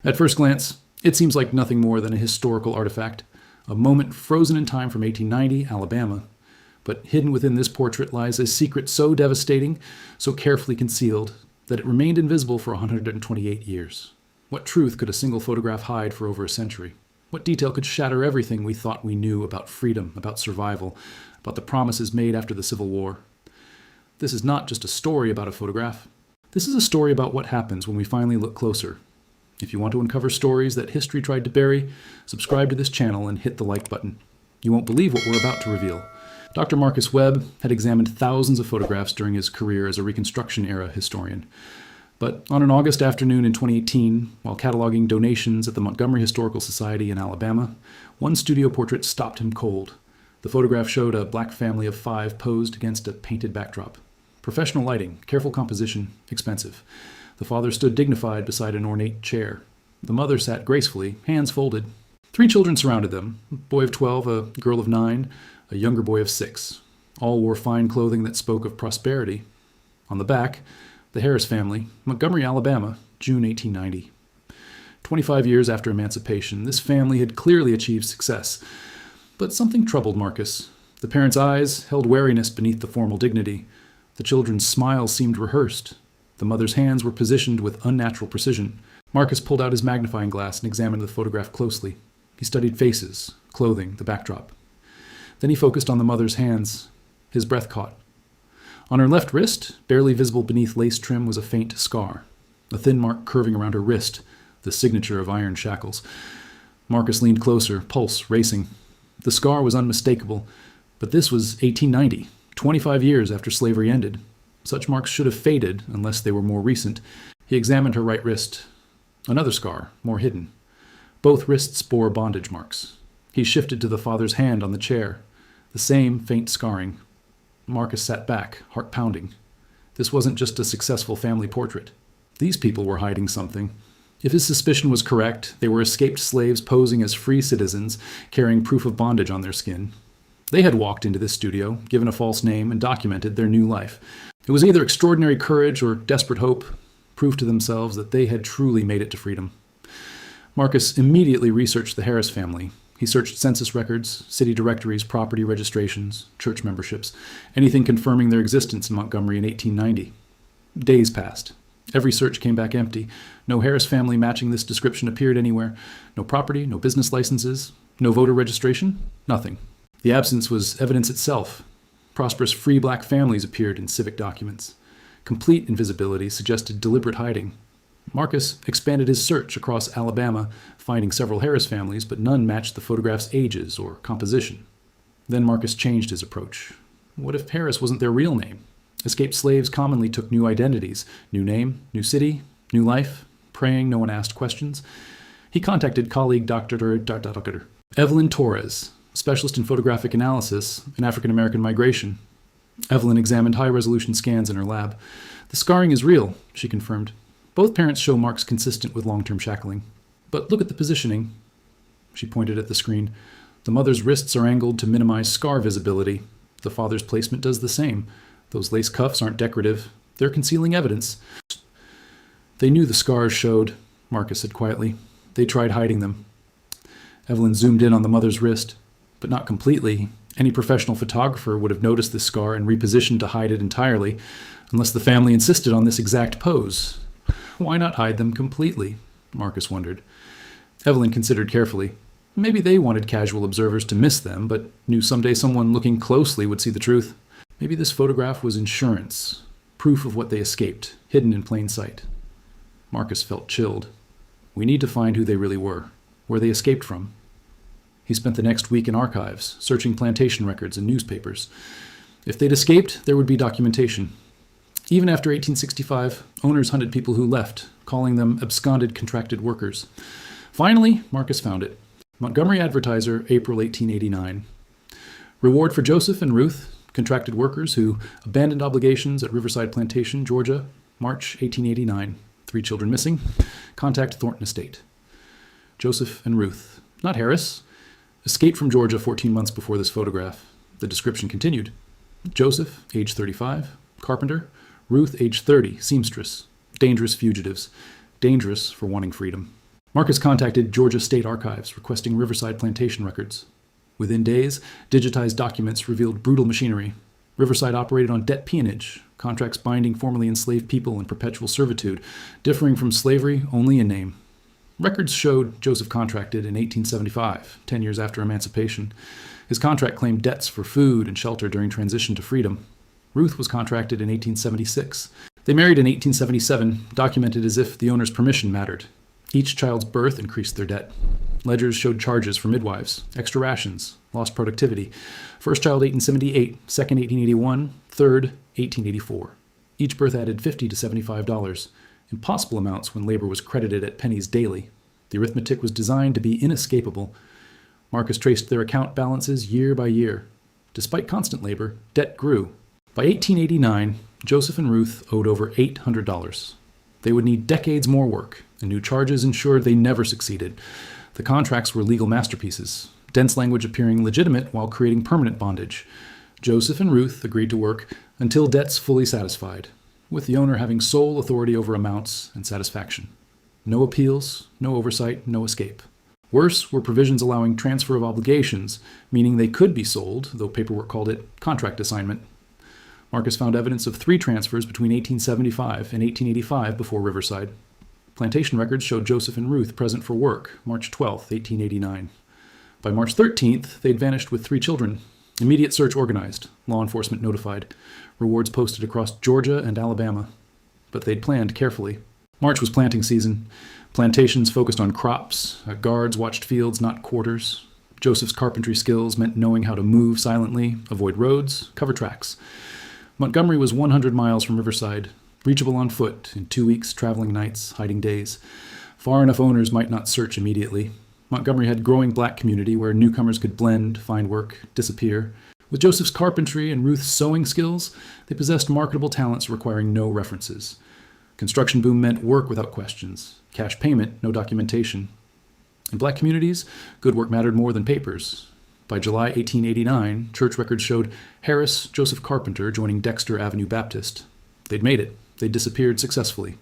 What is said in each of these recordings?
At first glance, it seems like nothing more than a historical artifact, a moment frozen in time from 1890, Alabama. But hidden within this portrait lies a secret so devastating, so carefully concealed, that it remained invisible for 128 years. What truth could a single photograph hide for over a century? What detail could shatter everything we thought we knew about freedom, about survival, about the promises made after the Civil War? This is not just a story about a photograph. This is a story about what happens when we finally look closer. If you want to uncover stories that history tried to bury, subscribe to this channel and hit the like button. You won't believe what we're about to reveal. Dr. Marcus Webb had examined thousands of photographs during his career as a Reconstruction-era historian. But on an August afternoon in 2018, while cataloging donations at the Montgomery Historical Society in Alabama, one studio portrait stopped him cold. The photograph showed a black family of 5 posed against a painted backdrop. Professional lighting, careful composition, expensive. The father stood dignified beside an ornate chair. The mother sat gracefully, hands folded. 3 children surrounded them, a boy of 12, a girl of 9, a younger boy of 6. All wore fine clothing that spoke of prosperity. On the back, the Harris family, Montgomery, Alabama, June 1890. 25 years after emancipation, this family had clearly achieved success. But something troubled Marcus. The parents' eyes held wariness beneath the formal dignity. The children's smiles seemed rehearsed. The mother's hands were positioned with unnatural precision. Marcus pulled out his magnifying glass and examined the photograph closely. He studied faces, clothing, the backdrop. Then he focused on the mother's hands. His breath caught. On her left wrist, barely visible beneath lace trim, was a faint scar, a thin mark curving around her wrist, the signature of iron shackles. Marcus leaned closer, pulse racing. The scar was unmistakable, but this was 1890, 25 years after slavery ended. Such marks should have faded unless they were more recent. He examined her right wrist. Another scar, more hidden. Both wrists bore bondage marks. He shifted to the father's hand on the chair. The same faint scarring. Marcus sat back, heart pounding. This wasn't just a successful family portrait. These people were hiding something. If his suspicion was correct, they were escaped slaves posing as free citizens, carrying proof of bondage on their skin. They had walked into this studio, given a false name, and documented their new life. It was either extraordinary courage or desperate hope, proof to themselves that they had truly made it to freedom. Marcus immediately researched the Harris family. He searched census records, city directories, property registrations, church memberships, anything confirming their existence in Montgomery in 1890. Days passed. Every search came back empty. No Harris family matching this description appeared anywhere. No property, no business licenses, no voter registration, nothing. The absence was evidence itself. Prosperous free black families appeared in civic documents. Complete invisibility suggested deliberate hiding. Marcus expanded his search across Alabama, finding several Harris families, but none matched the photograph's ages or composition. Then Marcus changed his approach. What if Harris wasn't their real name? Escaped slaves commonly took new identities, new name, new city, new life. Praying, no one asked questions. He contacted colleague Dr. Evelyn Torres, specialist in photographic analysis and African-American migration. Evelyn examined high-resolution scans in her lab. The scarring is real, she confirmed. Both parents show marks consistent with long-term shackling. But look at the positioning. She pointed at the screen. The mother's wrists are angled to minimize scar visibility. The father's placement does the same. Those lace cuffs aren't decorative. They're concealing evidence. They knew the scars showed, Marcus said quietly. They tried hiding them. Evelyn zoomed in on the mother's wrist, but not completely. Any professional photographer would have noticed this scar and repositioned to hide it entirely, unless the family insisted on this exact pose. Why not hide them completely? Marcus wondered. Evelyn considered carefully. Maybe they wanted casual observers to miss them, but knew someday someone looking closely would see the truth. Maybe this photograph was insurance, proof of what they escaped, hidden in plain sight. Marcus felt chilled. We need to find who they really were, where they escaped from. He spent the next week in archives, searching plantation records and newspapers. If they'd escaped, there would be documentation. Even after 1865, owners hunted people who left, calling them absconded contracted workers. Finally, Marcus found it. Montgomery Advertiser, April 1889. Reward for Joseph and Ruth, contracted workers who abandoned obligations at Riverside Plantation, Georgia, March 1889. 3 children missing. Contact Thornton Estate. Joseph and Ruth, not Harris. Escaped from Georgia 14 months before this photograph. The description continued. Joseph, age 35, carpenter. Ruth, age 30, seamstress. Dangerous fugitives. Dangerous for wanting freedom. Marcus contacted Georgia State Archives, requesting Riverside plantation records. Within days, digitized documents revealed brutal machinery. Riverside operated on debt peonage, contracts binding formerly enslaved people in perpetual servitude, differing from slavery only in name. Records showed Joseph contracted in 1875, 10 years after emancipation. His contract claimed debts for food and shelter during transition to freedom. Ruth was contracted in 1876. They married in 1877, documented as if the owner's permission mattered. Each child's birth increased their debt. Ledgers showed charges for midwives, extra rations, lost productivity. First child 1878, second 1881, third 1884. Each birth added $50 to $75, impossible amounts when labor was credited at pennies daily. The arithmetic was designed to be inescapable. Marcus traced their account balances year by year. Despite constant labor, debt grew. By 1889, Joseph and Ruth owed over $800. They would need decades more work, and new charges ensured they never succeeded. The contracts were legal masterpieces, dense language appearing legitimate while creating permanent bondage. Joseph and Ruth agreed to work until debts fully satisfied, with the owner having sole authority over amounts and satisfaction. No appeals, no oversight, no escape. Worse were provisions allowing transfer of obligations, meaning they could be sold, though paperwork called it contract assignment. Marcus found evidence of 3 transfers between 1875 and 1885 before Riverside. Plantation records showed Joseph and Ruth present for work, March 12, 1889. By March 13th, they'd vanished with 3 children. Immediate search organized, law enforcement notified, rewards posted across Georgia and Alabama. But they'd planned carefully. March was planting season. Plantations focused on crops. Guards watched fields, not quarters. Joseph's carpentry skills meant knowing how to move silently, avoid roads, cover tracks. Montgomery was 100 miles from Riverside, reachable on foot in 2 weeks, traveling nights, hiding days. Far enough owners might not search immediately. Montgomery had a growing black community where newcomers could blend, find work, disappear. With Joseph's carpentry and Ruth's sewing skills, they possessed marketable talents requiring no references. Construction boom meant work without questions. Cash payment, no documentation. In black communities, good work mattered more than papers. By July 1889, church records showed Harris Joseph Carpenter joining Dexter Avenue Baptist. They'd made it. They'd disappeared successfully.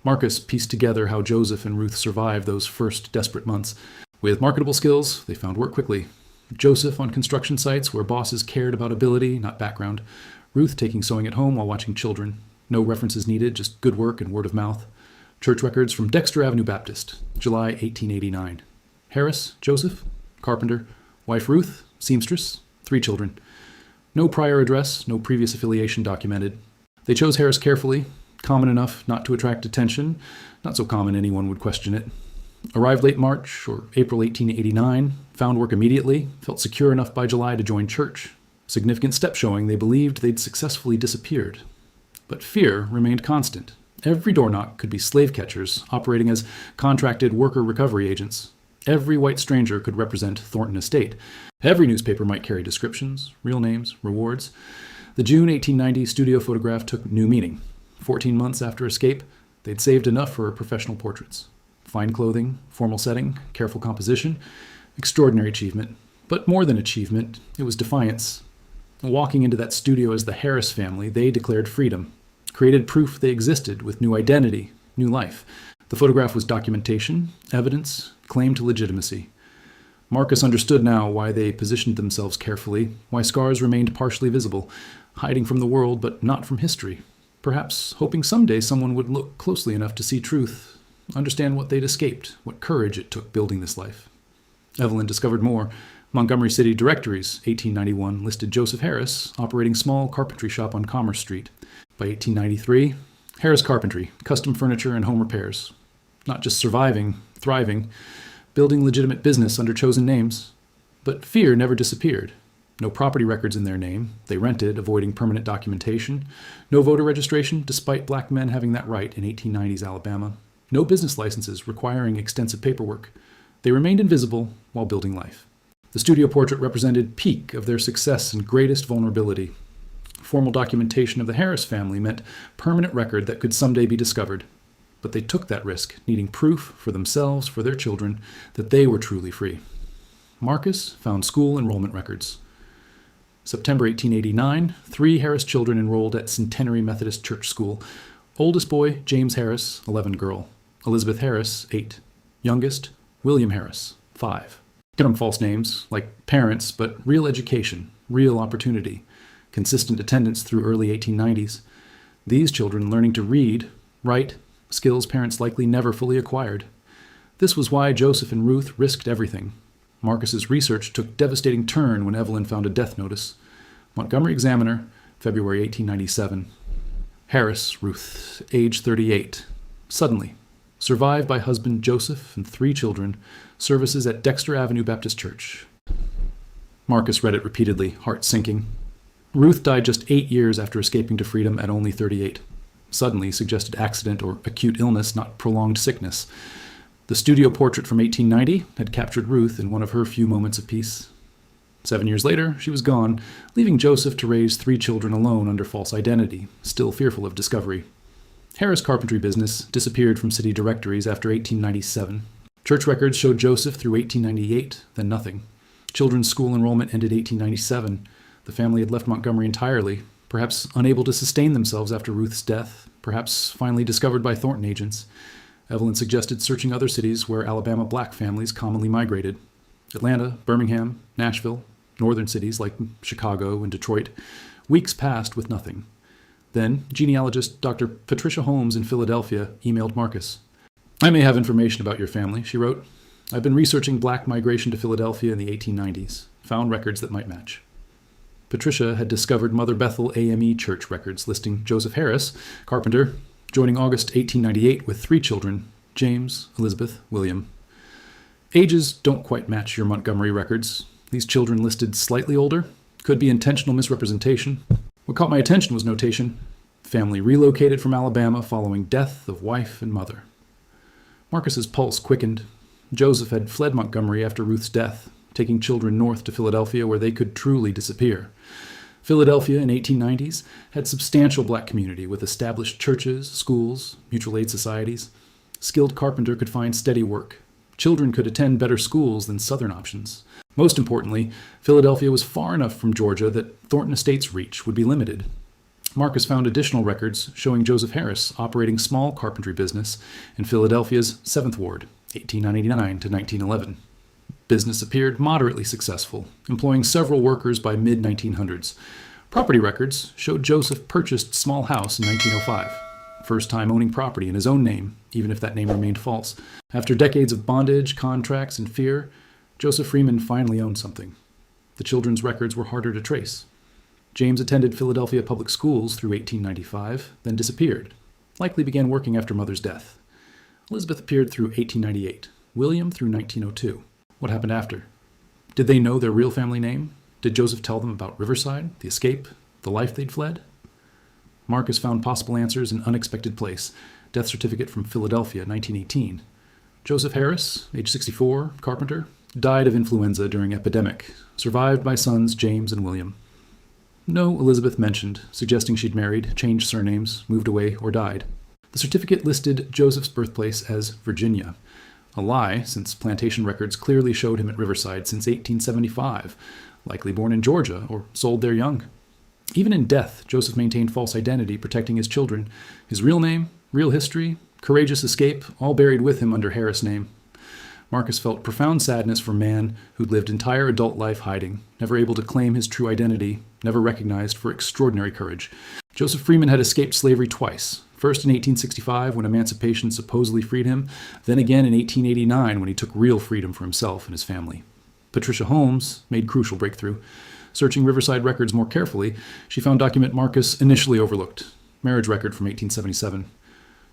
Marcus pieced together how Joseph and Ruth survived those first desperate months. With marketable skills, they found work quickly. Joseph on construction sites where bosses cared about ability, not background. Ruth taking sewing at home while watching children. No references needed, just good work and word of mouth. Church records from Dexter Avenue Baptist, July 1889. Harris, Joseph, carpenter. Wife Ruth, seamstress, 3 children. No prior address, no previous affiliation documented. They chose Harris carefully, common enough not to attract attention, not so common anyone would question it. Arrived late March or April 1889, found work immediately, felt secure enough by July to join church. Significant step showing they believed they'd successfully disappeared. But fear remained constant. Every door knock could be slave catchers operating as contracted worker recovery agents. Every white stranger could represent Thornton Estate. Every newspaper might carry descriptions, real names, rewards. The June 1890 studio photograph took new meaning. 14 months after escape, they'd saved enough for professional portraits. Fine clothing, formal setting, careful composition, extraordinary achievement. But more than achievement, it was defiance. Walking into that studio as the Harris family, they declared freedom, created proof they existed with new identity, new life. The photograph was documentation, evidence, claim to legitimacy. Marcus understood now why they positioned themselves carefully, why scars remained partially visible, hiding from the world but not from history. Perhaps hoping someday someone would look closely enough to see truth, understand what they'd escaped, what courage it took building this life. Evelyn discovered more. Montgomery City Directories, 1891, listed Joseph Harris operating small carpentry shop on Commerce Street. By 1893, Harris Carpentry, custom furniture and home repairs. Not just surviving, thriving, building legitimate business under chosen names. But fear never disappeared. No property records in their name. They rented, avoiding permanent documentation. No voter registration, despite black men having that right in 1890s Alabama. No business licenses requiring extensive paperwork. They remained invisible while building life. The studio portrait represented peak of their success and greatest vulnerability. Formal documentation of the Harris family meant permanent record that could someday be discovered. But they took that risk, needing proof for themselves, for their children, that they were truly free. Marcus found school enrollment records. September 1889, 3 Harris children enrolled at Centenary Methodist Church School. Oldest boy, James Harris, 11 girl. Elizabeth Harris, 8. Youngest, William Harris, 5. Get them false names, like parents, but real education, real opportunity, consistent attendance through early 1890s. These children learning to read, write, skills parents likely never fully acquired. This was why Joseph and Ruth risked everything. Marcus's research took devastating turn when Evelyn found a death notice. Montgomery Examiner, February 1897. Harris, Ruth, age 38. Suddenly, survived by husband Joseph and 3 children, services at Dexter Avenue Baptist Church. Marcus read it repeatedly, heart sinking. Ruth died just 8 years after escaping to freedom at only 38. Suddenly suggested accident or acute illness, not prolonged sickness. The studio portrait from 1890 had captured Ruth in one of her few moments of peace. 7 years later, she was gone, leaving Joseph to raise 3 children alone under false identity, still fearful of discovery. Harris' carpentry business disappeared from city directories after 1897. Church records showed Joseph through 1898, then nothing. Children's school enrollment ended 1897. The family had left Montgomery entirely, perhaps unable to sustain themselves after Ruth's death, perhaps finally discovered by Thornton agents. Evelyn suggested searching other cities where Alabama black families commonly migrated. Atlanta, Birmingham, Nashville, northern cities like Chicago and Detroit. Weeks passed with nothing. Then, genealogist Dr. Patricia Holmes in Philadelphia emailed Marcus. "I may have information about your family," she wrote. "I've been researching black migration to Philadelphia in the 1890s. Found records that might match." Patricia had discovered Mother Bethel AME church records listing Joseph Harris, carpenter, joining August 1898 with 3 children, James, Elizabeth, William. Ages don't quite match your Montgomery records. These children listed slightly older. Could be intentional misrepresentation. What caught my attention was notation: family relocated from Alabama following death of wife and mother. Marcus's pulse quickened. Joseph had fled Montgomery after Ruth's death, taking children north to Philadelphia where they could truly disappear. Philadelphia in 1890s had substantial black community with established churches, schools, mutual aid societies. Skilled carpenter could find steady work. Children could attend better schools than southern options. Most importantly, Philadelphia was far enough from Georgia that Thornton Estates' reach would be limited. Marcus found additional records showing Joseph Harris operating small carpentry business in Philadelphia's 7th Ward, 1899 to 1911. Business appeared moderately successful, employing several workers by mid-1900s. Property records showed Joseph purchased small house in 1905, first time owning property in his own name, even if that name remained false. After decades of bondage, contracts, and fear, Joseph Freeman finally owned something. The children's records were harder to trace. James attended Philadelphia public schools through 1895, then disappeared, likely began working after mother's death. Elizabeth appeared through 1898, William through 1902. What happened after? Did they know their real family name? Did Joseph tell them about Riverside, the escape, the life they'd fled? Marcus found possible answers in unexpected place. Death certificate from Philadelphia, 1918. Joseph Harris, age 64, carpenter, died of influenza during epidemic, survived by sons James and William. No Elizabeth mentioned, suggesting she'd married, changed surnames, moved away, or died. The certificate listed Joseph's birthplace as Virginia. A lie, since plantation records clearly showed him at Riverside since 1875, likely born in Georgia or sold there young. Even in death, Joseph maintained false identity, protecting his children. His real name, real history, courageous escape, all buried with him under Harris' name. Marcus felt profound sadness for a man who'd lived entire adult life hiding, never able to claim his true identity, never recognized for extraordinary courage. Joseph Freeman had escaped slavery twice, first in 1865 when emancipation supposedly freed him, then again in 1889 when he took real freedom for himself and his family. Patricia Holmes made crucial breakthrough. Searching Riverside records more carefully, she found document Marcus initially overlooked, marriage record from 1877.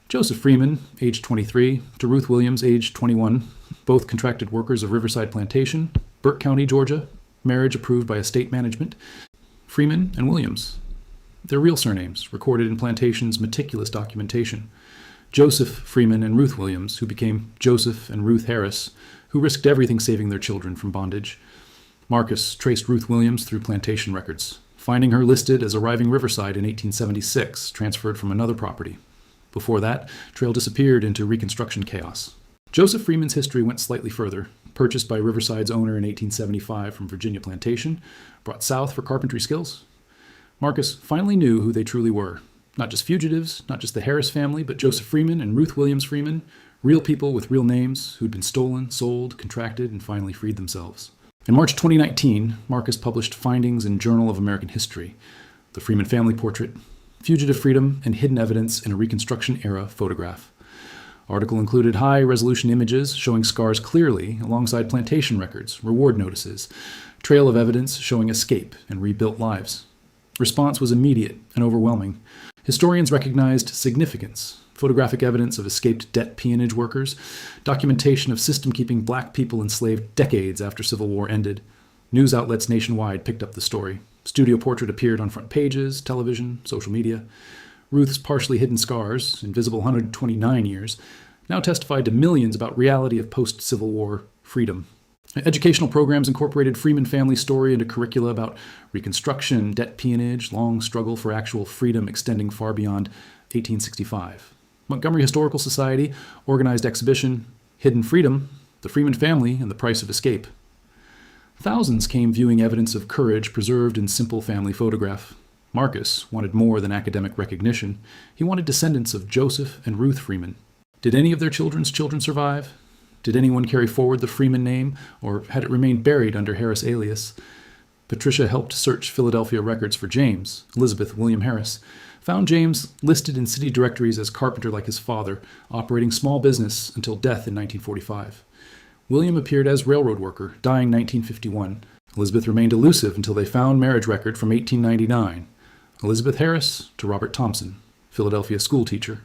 Joseph Freeman, age 23, to Ruth Williams, age 21, both contracted workers of Riverside Plantation, Burke County, Georgia, marriage approved by estate management. Freeman and Williams, their real surnames, recorded in Plantation's meticulous documentation. Joseph Freeman and Ruth Williams, who became Joseph and Ruth Harris, who risked everything saving their children from bondage. Marcus traced Ruth Williams through plantation records, finding her listed as arriving Riverside in 1876, transferred from another property. Before that, trail disappeared into Reconstruction chaos. Joseph Freeman's history went slightly further. Purchased by Riverside's owner in 1875 from Virginia Plantation, brought south for carpentry skills. Marcus finally knew who they truly were. Not just fugitives, not just the Harris family, but Joseph Freeman and Ruth Williams Freeman, Real people with real names who'd been stolen, sold, contracted, and finally freed themselves. In March 2019, Marcus published Findings in Journal of American History, The Freeman Family Portrait, Fugitive Freedom and Hidden Evidence in a Reconstruction-Era Photograph. Article included high-resolution images showing scars clearly alongside plantation records, reward notices, trail of evidence showing escape and rebuilt lives. Response was immediate and overwhelming. Historians recognized significance: photographic evidence of escaped debt peonage workers, documentation of system keeping black people enslaved decades after Civil War ended. News outlets nationwide picked up the story. Studio portrait appeared on front pages, television, social media. Ruth's partially hidden scars, invisible 129 years, now testified to millions about reality of post-Civil War freedom. Educational programs incorporated Freeman family story into curricula about Reconstruction, debt peonage, long struggle for actual freedom extending far beyond 1865. Montgomery Historical Society organized exhibition Hidden Freedom, The Freeman Family and the Price of Escape. Thousands came viewing evidence of courage preserved in simple family photograph. Marcus wanted more than academic recognition. He wanted descendants of Joseph and Ruth Freeman. Did any of their children's children survive? Did anyone carry forward the Freeman name, or had it remained buried under Harris alias? Patricia helped search Philadelphia records for James. Elizabeth William Harris found James listed in city directories as carpenter like his father, operating small business until death in 1945. William appeared as railroad worker, dying 1951. Elizabeth remained elusive until they found marriage record from 1899. Elizabeth Harris to Robert Thompson, Philadelphia schoolteacher.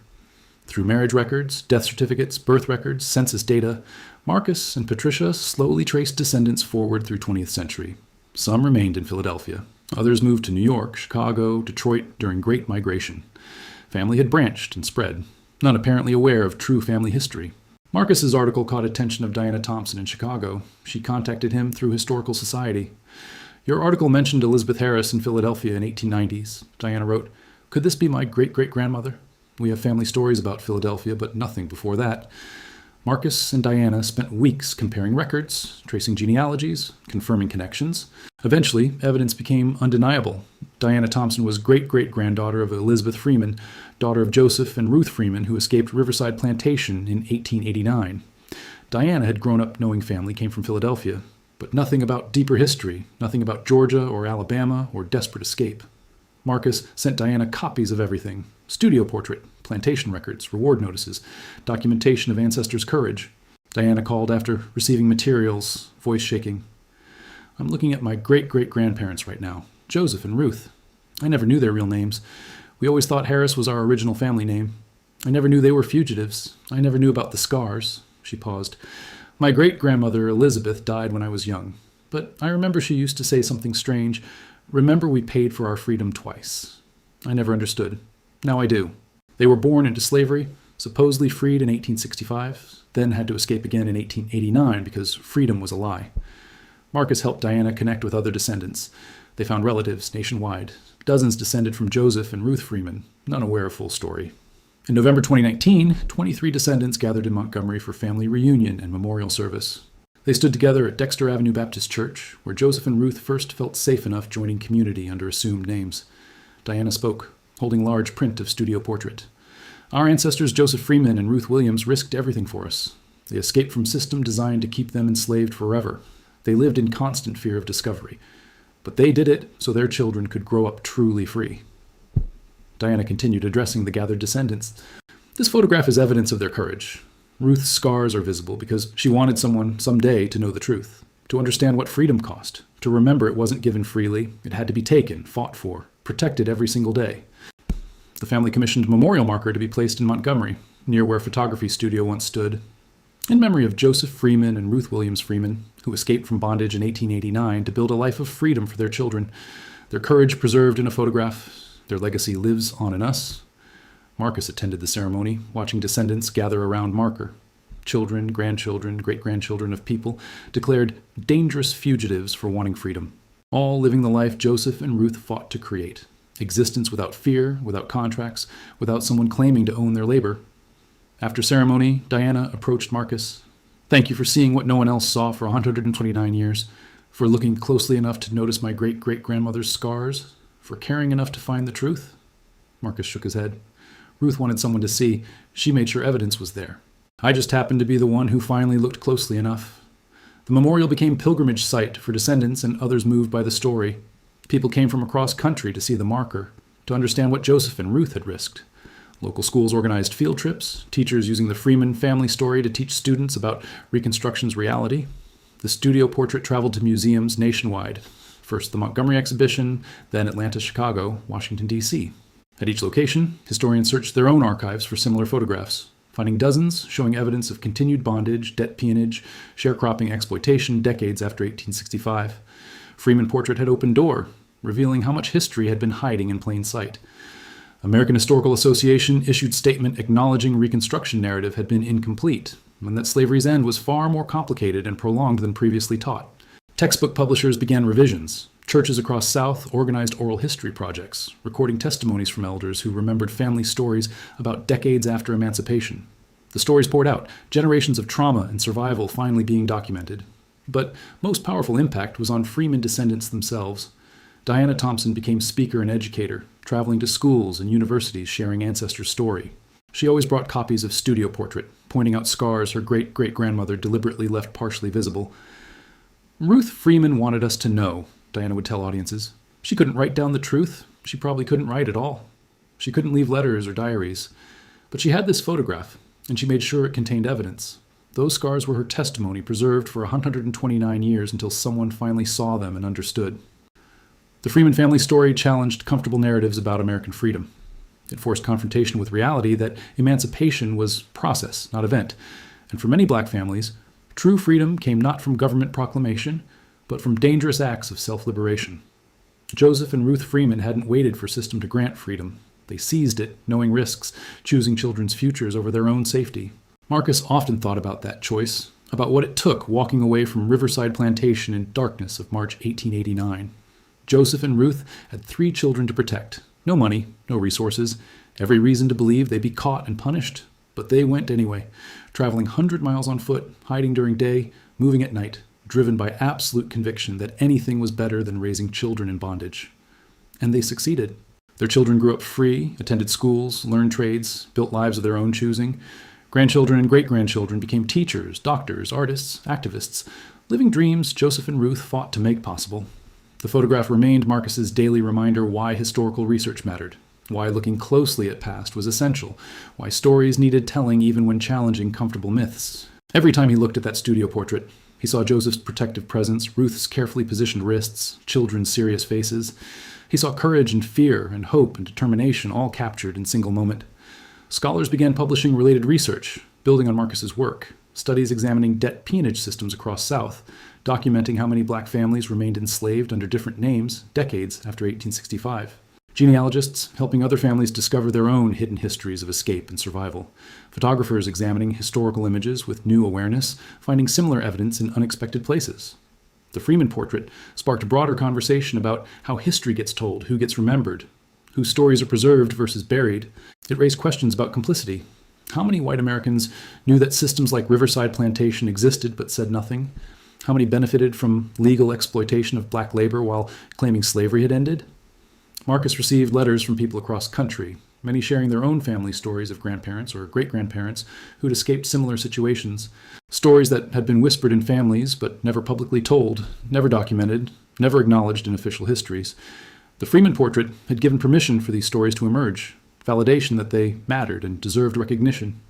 Through marriage records, death certificates, birth records, census data, Marcus and Patricia slowly traced descendants forward through 20th century. Some remained in Philadelphia. Others moved to New York, Chicago, Detroit during Great Migration. Family had branched and spread, none apparently aware of true family history. Marcus's article caught attention of Diana Thompson in Chicago. She contacted him through Historical Society. Your article mentioned Elizabeth Harris in Philadelphia in 1890s. Diana wrote, "Could this be my great-great-grandmother? We have family stories about Philadelphia, but nothing before that." Marcus and Diana spent weeks comparing records, tracing genealogies, confirming connections. Eventually, evidence became undeniable. Diana Thompson was great-great-granddaughter of Elizabeth Freeman, daughter of Joseph and Ruth Freeman, who escaped Riverside Plantation in 1889. Diana had grown up knowing family came from Philadelphia, but nothing about deeper history, nothing about Georgia or Alabama or desperate escape. Marcus sent Diana copies of everything: studio portrait, plantation records, reward notices, documentation of ancestors' courage. Diana called after receiving materials, voice shaking. "I'm looking at my great-great-grandparents right now, Joseph and Ruth. I never knew their real names. We always thought Harris was our original family name. I never knew they were fugitives. I never knew about the scars." She paused. "My great-grandmother Elizabeth died when I was young, but I remember she used to say something strange. Remember, we paid for our freedom twice. I never understood. Now I do. They were born into slavery, supposedly freed in 1865, then had to escape again in 1889 because freedom was a lie." Marcus helped Diana connect with other descendants. They found relatives nationwide. Dozens descended from Joseph and Ruth Freeman, none aware of full story. In November 2019, 23 descendants gathered in Montgomery for family reunion and memorial service. They stood together at Dexter Avenue Baptist Church, where Joseph and Ruth first felt safe enough joining community under assumed names. Diana spoke, holding large print of studio portrait. "Our ancestors Joseph Freeman and Ruth Williams risked everything for us. They escaped from system designed to keep them enslaved forever. They lived in constant fear of discovery. But they did it so their children could grow up truly free." Diana continued, addressing the gathered descendants. "This photograph is evidence of their courage. Ruth's scars are visible because she wanted someone someday to know the truth, to understand what freedom cost, to remember it wasn't given freely, it had to be taken, fought for, protected every single day." The family commissioned a memorial marker to be placed in Montgomery, near where photography studio once stood, in memory of Joseph Freeman and Ruth Williams Freeman, who escaped from bondage in 1889 to build a life of freedom for their children. Their courage preserved in a photograph. Their legacy lives on in us. Marcus attended the ceremony, watching descendants gather around marker. Children, grandchildren, great-grandchildren of people declared dangerous fugitives for wanting freedom, all living the life Joseph and Ruth fought to create. Existence without fear, without contracts, without someone claiming to own their labor. After ceremony, Diana approached Marcus. "Thank you for seeing what no one else saw for 129 years, for looking closely enough to notice my great-great-grandmother's scars, for caring enough to find the truth." Marcus shook his head. "Ruth wanted someone to see. She made sure evidence was there. I just happened to be the one who finally looked closely enough. The memorial became pilgrimage site for descendants and others moved by the story. People came from across country to see the marker, to understand what Joseph and Ruth had risked. Local schools organized field trips, teachers using the Freeman family story to teach students about Reconstruction's reality. The studio portrait traveled to museums nationwide, first the Montgomery exhibition, then Atlanta, Chicago, Washington, D.C. At each location, historians searched their own archives for similar photographs, finding dozens showing evidence of continued bondage, debt peonage, sharecropping exploitation decades after 1865. Freeman portrait had opened door, revealing how much history had been hiding in plain sight. American Historical Association issued statement acknowledging Reconstruction narrative had been incomplete, and that slavery's end was far more complicated and prolonged than previously taught. Textbook publishers began revisions. Churches across South organized oral history projects, recording testimonies from elders who remembered family stories about decades after emancipation. The stories poured out, generations of trauma and survival finally being documented. But most powerful impact was on Freeman descendants themselves. Diana Thompson became speaker and educator, traveling to schools and universities sharing ancestors' story. She always brought copies of Studio Portrait, pointing out scars her great-great-grandmother deliberately left partially visible. Ruth Freeman wanted us to know, Diana would tell audiences. She couldn't write down the truth. She probably couldn't write at all. She couldn't leave letters or diaries. But she had this photograph, and she made sure it contained evidence. Those scars were her testimony, preserved for 129 years until someone finally saw them and understood. The Freeman family story challenged comfortable narratives about American freedom. It forced confrontation with reality that emancipation was process, not event. And for many black families, true freedom came not from government proclamation, but from dangerous acts of self-liberation. Joseph and Ruth Freeman hadn't waited for system to grant freedom. They seized it, knowing risks, choosing children's futures over their own safety. Marcus often thought about that choice, about what it took walking away from Riverside Plantation in darkness of March 1889. Joseph and Ruth had 3 children to protect. No money, no resources, every reason to believe they'd be caught and punished. But they went anyway, traveling 100 miles on foot, hiding during day, moving at night, driven by absolute conviction that anything was better than raising children in bondage. And they succeeded. Their children grew up free, attended schools, learned trades, built lives of their own choosing. Grandchildren and great-grandchildren became teachers, doctors, artists, activists, living dreams Joseph and Ruth fought to make possible. The photograph remained Marcus's daily reminder why historical research mattered, why looking closely at past was essential, why stories needed telling even when challenging comfortable myths. Every time he looked at that studio portrait, he saw Joseph's protective presence, Ruth's carefully positioned wrists, children's serious faces. He saw courage and fear and hope and determination all captured in single moment. Scholars began publishing related research, building on Marcus's work, studies examining debt peonage systems across South, documenting how many black families remained enslaved under different names decades after 1865. Genealogists helping other families discover their own hidden histories of escape and survival. Photographers examining historical images with new awareness, finding similar evidence in unexpected places. The Freeman portrait sparked a broader conversation about how history gets told, who gets remembered, whose stories are preserved versus buried. It raised questions about complicity. How many white Americans knew that systems like Riverside Plantation existed but said nothing? How many benefited from legal exploitation of black labor while claiming slavery had ended? Marcus received letters from people across country, many sharing their own family stories of grandparents or great-grandparents who'd escaped similar situations, stories that had been whispered in families but never publicly told, never documented, never acknowledged in official histories. The Freeman portrait had given permission for these stories to emerge, validation that they mattered and deserved recognition.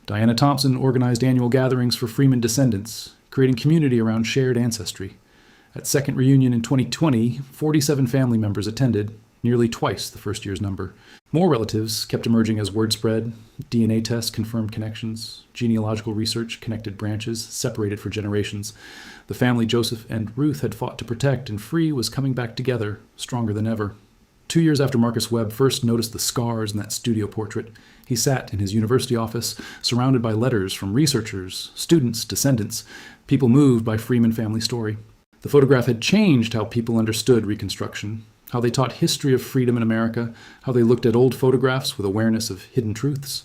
Diana Thompson organized annual gatherings for Freeman descendants, creating community around shared ancestry. At second reunion in 2020, 47 family members attended, nearly twice the first year's number. More relatives kept emerging as word spread. DNA tests confirmed connections. Genealogical research connected branches, separated for generations. The family Joseph and Ruth had fought to protect and free was coming back together, stronger than ever. 2 years after Marcus Webb first noticed the scars in that studio portrait, he sat in his university office, surrounded by letters from researchers, students, descendants, people moved by Freeman family story. The photograph had changed how people understood Reconstruction, how they taught history of freedom in America, how they looked at old photographs with awareness of hidden truths.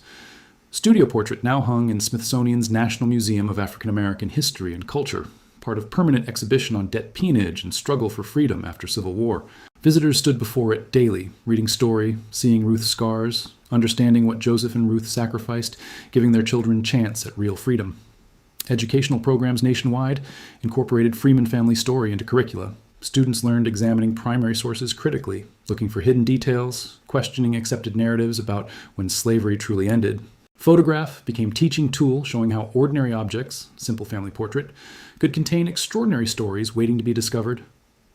Studio portrait now hung in Smithsonian's National Museum of African American History and Culture, part of permanent exhibition on debt peonage and struggle for freedom after Civil War. Visitors stood before it daily, reading story, seeing Ruth's scars, understanding what Joseph and Ruth sacrificed, giving their children a chance at real freedom. Educational programs nationwide incorporated Freeman family story into curricula. Students learned examining primary sources critically, looking for hidden details, questioning accepted narratives about when slavery truly ended. Photograph became teaching tool showing how ordinary objects, simple family portrait, could contain extraordinary stories waiting to be discovered.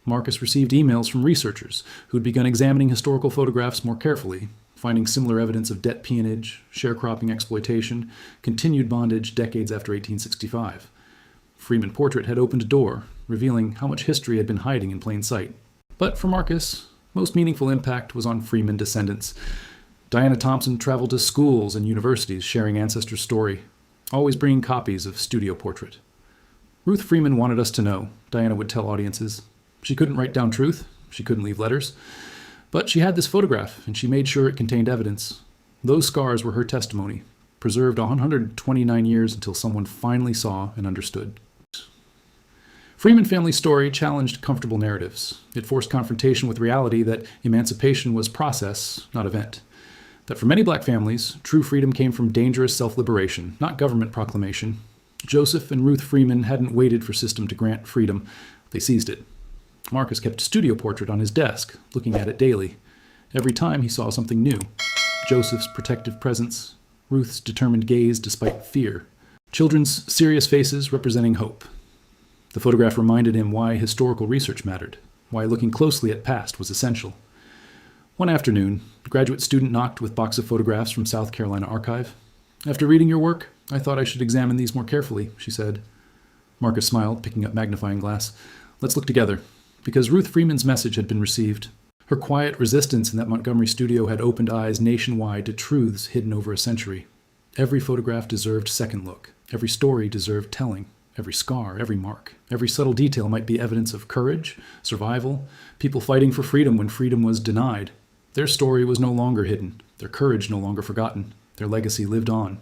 Marcus received emails from researchers who had begun examining historical photographs more carefully, finding similar evidence of debt peonage, sharecropping exploitation, continued bondage decades after 1865. Freeman portrait had opened a door, revealing how much history had been hiding in plain sight. But for Marcus, most meaningful impact was on Freeman descendants. Diana Thompson traveled to schools and universities sharing ancestors' story, always bringing copies of studio portrait. Ruth Freeman wanted us to know, Diana would tell audiences. She couldn't write down truth, she couldn't leave letters, but she had this photograph, and she made sure it contained evidence. Those scars were her testimony, preserved 129 years until someone finally saw and understood. Freeman family story challenged comfortable narratives. It forced confrontation with reality that emancipation was process, not event. That for many black families, true freedom came from dangerous self-liberation, not government proclamation. Joseph and Ruth Freeman hadn't waited for system to grant freedom. They seized it. Marcus kept a studio portrait on his desk, looking at it daily. Every time he saw something new. Joseph's protective presence, Ruth's determined gaze despite fear, children's serious faces representing hope. The photograph reminded him why historical research mattered, why looking closely at past was essential. One afternoon, a graduate student knocked with a box of photographs from South Carolina Archive. "After reading your work, I thought I should examine these more carefully," she said. Marcus smiled, picking up magnifying glass. "Let's look together." Because Ruth Freeman's message had been received. Her quiet resistance in that Montgomery studio had opened eyes nationwide to truths hidden over a century. Every photograph deserved second look. Every story deserved telling. Every scar, every mark, every subtle detail might be evidence of courage, survival, people fighting for freedom when freedom was denied. Their story was no longer hidden, their courage no longer forgotten, their legacy lived on.